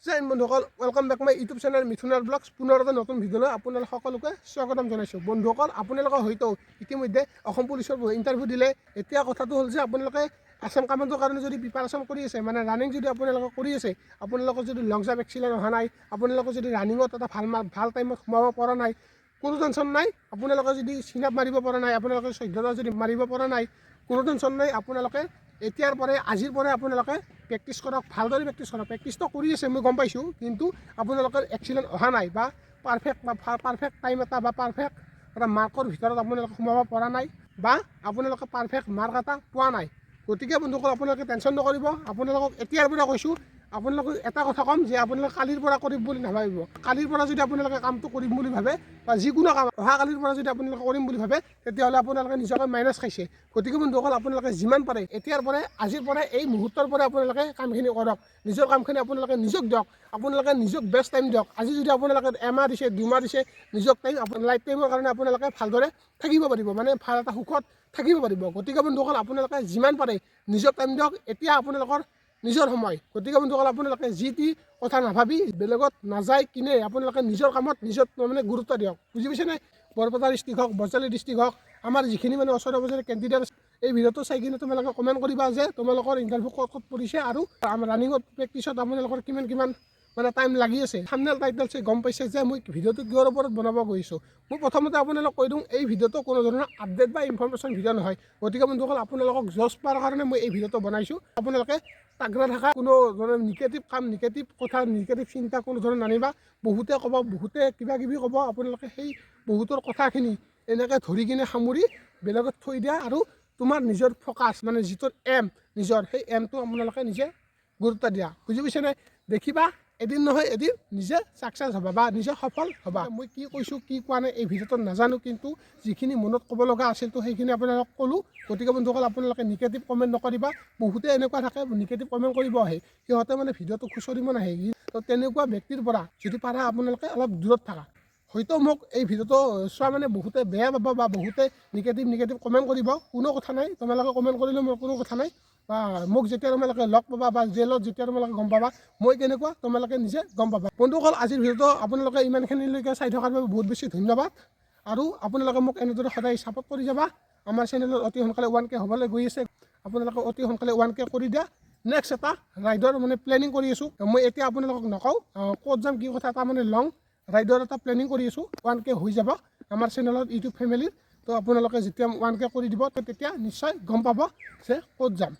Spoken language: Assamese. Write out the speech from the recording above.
জয় বন্ধুসকল, welcome back my YouTube channel মিথুনাৰ ব্লগছ। পুনৰ এটা নতুন ভিডিঅ'লৈ আপোনালোক সকলোকে স্বাগতম জনাইছোঁ। বন্ধুসকল, আপোনালোকে হয়তো ইতিমধ্যে অসম পুলিচৰ ইণ্টাৰভিউ দিলে। এতিয়া কথাটো হ'ল যে আপোনালোকে আছাম কামাণ্ডৰ কাৰণে যদি প্ৰিপাৰেশ্যন কৰি আছে, মানে ৰানিং যদি আপোনালোকে কৰি আছে, আপোনালোকৰ যদি লং জাম্প এক্সিলেণ্ট অহা নাই, আপোনালোকে যদি ৰানিঙত এটা ভাল টাইমত সোমাব পৰা নাই, কোনো টেনশ্যন নাই। আপোনালোকে যদি চিনাপ মাৰিব পৰা নাই, আপোনালোকে 14 যদি মাৰিব পৰা নাই, কোনো টেনশ্যন নাই। আপোনালোকে এতিয়াৰ পৰাই আজিৰ পৰাই আপোনালোকে প্ৰেক্টিছ কৰক, ভালদৰে প্ৰেক্টিছ কৰক। প্ৰেক্টিছটো কৰি আছে মই গম পাইছোঁ, কিন্তু আপোনালোকৰ এক্সিলেণ্ট অহা নাই বা পাৰফেক্ট টাইম এটা বা পাৰফেক্ট এটা মাৰ্কৰ ভিতৰত আপোনালোকে সোমাব পৰা নাই বা আপোনালোকে পাৰফেক্ট মাৰ্ক এটা পোৱা নাই। গতিকে বন্ধুসকল, আপোনালোকে টেনশ্যন নকৰিব। আপোনালোকক এতিয়াৰ পৰা কৈছোঁ, আপোনালোকক এটা কথা ক'ম যে আপোনালোকে কালিৰ পৰা কৰিম বুলি নাভাবিব। কালিৰ পৰা যদি আপোনালোকে কামটো কৰিম বুলি ভাবে বা যিকোনো কাম অহা কালিৰ পৰা যদি আপোনালোকে কৰিম বুলি ভাবে, তেতিয়াহ'লে আপোনালোকে নিজকে মাইনাছ খাইছে। গতিকে বন্ধুসকল, আপোনালোকে যিমান পাৰে এতিয়াৰ পৰাই আজিৰ পৰাই এই মুহূৰ্তৰ পৰাই আপোনালোকে কামখিনি কৰক। নিজৰ কামখিনি আপোনালোকে নিজক দিয়ক, আপোনালোকে নিজক বেষ্ট টাইম দিয়ক। আজি যদি আপোনালোকে এমাহ দিছে, 2 মাহ দিছে, নিজক টাইম লাইফ টাইমৰ কাৰণে আপোনালোকে ভালদৰে থাকিব পাৰিব, মানে ভাল এটা সুখত থাকিব পাৰিব। গতিকে বন্ধুসকল, আপোনালোকে যিমান পাৰে নিজক টাইম দিয়ক। এতিয়া আপোনালোকৰ নিজৰ সময়। গতিকে বন্ধুসকল, আপোনালোকে যি টি কথা নাভাবি বেলেগত নাযায় কিনে আপোনালোকে নিজৰ কামত নিজৰ মানে গুৰুত্ব দিয়ক। বুজি পাইছেনে? বৰপেটা ডিষ্ট্ৰিক্ট হওক, বৰজালি ডিষ্ট্ৰিক্ট হওক, আমাৰ যিখিনি মানে ওচৰে পাঁজৰে কেণ্ডিডেট এই ভিডিঅ'টো চাই কিনে তোমালোকে কমেণ্ট কৰিবা যে তোমালোকৰ ইণ্টাৰভিউ ক'ত পৰিছে আৰু ৰানিঙত প্ৰেক্টিছত আপোনালোকৰ কিমান মানে টাইম লাগি আছে। থাম্বনেইল টাইটেল চাই গম পাইছে যে মই ভিডিঅ'টো কিহৰ ওপৰত বনাব গৈছোঁ। মই প্ৰথমতে আপোনালোকক কৈ দিওঁ, এই ভিডিঅ'টো কোনো ধৰণৰ আপডেট বা ইনফৰমেশ্যন ভিডিঅ' নহয়। গতিকে বন্ধুসকল, আপোনালোকক জজ পোৱাৰ কাৰণে মই এই ভিডিঅ'টো বনাইছোঁ। আপোনালোকে তাগৰা থকা কোনো ধৰণৰ নিগেটিভ কাম, নিগেটিভ কথা, নিগেটিভ চিন্তা কোনো ধৰণৰ নানিবা। বহুতে ক'ব, বহুতে কিবা কিবি ক'ব, আপোনালোকে সেই বহুতৰ কথাখিনি এনেকৈ ধৰি কিনে সামৰি বেলেগত থৈ দিয়া আৰু তোমাৰ নিজৰ ফ'কাছ, মানে যিটো এম নিজৰ, সেই এমটো আপোনালোকে নিজে গুৰুত্ব দিয়া। বুজি পাইছেনে? দেখিবা এদিন নহয় এদিন নিজে ছাকচেছ হ'বা বা নিজে সফল হ'বা। মই কি কৈছোঁ কি কোৱা নাই এই ভিডিঅ'টোত নাজানো, কিন্তু যিখিনি মনত ক'ব লগা আছিল তো সেইখিনি আপোনালোকক ক'লোঁ। গতিকে বন্ধুসকল, আপোনালোকে নিগেটিভ কমেণ্ট নকৰিবা। বহুতে এনেকুৱা থাকে নিগেটিভ কমেণ্ট কৰিব আহে, সিহঁতে মানে ভিডিঅ'টো খুচৰিব নাহে। তো তেনেকুৱা ব্যক্তিৰ পৰা যদি পাৰা আপোনালোকে অলপ দূৰত থাকা। হয়তো মোক এই ভিডিঅ'টো চোৱা মানে বহুতে বেয়া পাব বা বহুতে নিগেটিভ কমেণ্ট কৰিব, কোনো কথা নাই। তোমালোকে কমেণ্ট কৰিলেও মোৰ কোনো কথা নাই। বা মোক যেতিয়া তোমালোকে লগ পাবা বা জেলত যেতিয়া তোমালোকে গম পাবা মই কেনেকুৱা, তোমালোকে নিজে গম পাবা। বন্ধুসকল, আজিৰ ভিডিঅ'টো আপোনালোকে ইমানখিনিলৈকে চাই থকাৰ বাবে বহুত বেছি ধন্যবাদ। আৰু আপোনালোকে মোক এনেদৰে সদায় ছাপোৰ্ট কৰি যাবা। আমাৰ চেনেলত অতি সোনকালে 1K হ'বলৈ গৈ আছে। আপোনালোকে অতি সোনকালে 1K কৰি দিয়া। নেক্সট এটা ৰাইডৰ মানে প্লেনিং কৰি আছোঁ। মই এতিয়া আপোনালোকক নকওঁ ক'ত যাম কি কথা, এটা মানে লং ৰাইডৰ এটা প্লেনিং কৰি আছোঁ। 1K হৈ যাব আমাৰ চেনেলত, ইউটিউব ফেমিলিত। তো আপোনালোকে যেতিয়া 1K কৰি দিব তেতিয়া নিশ্চয় গম পাব যে ক'ত যাম।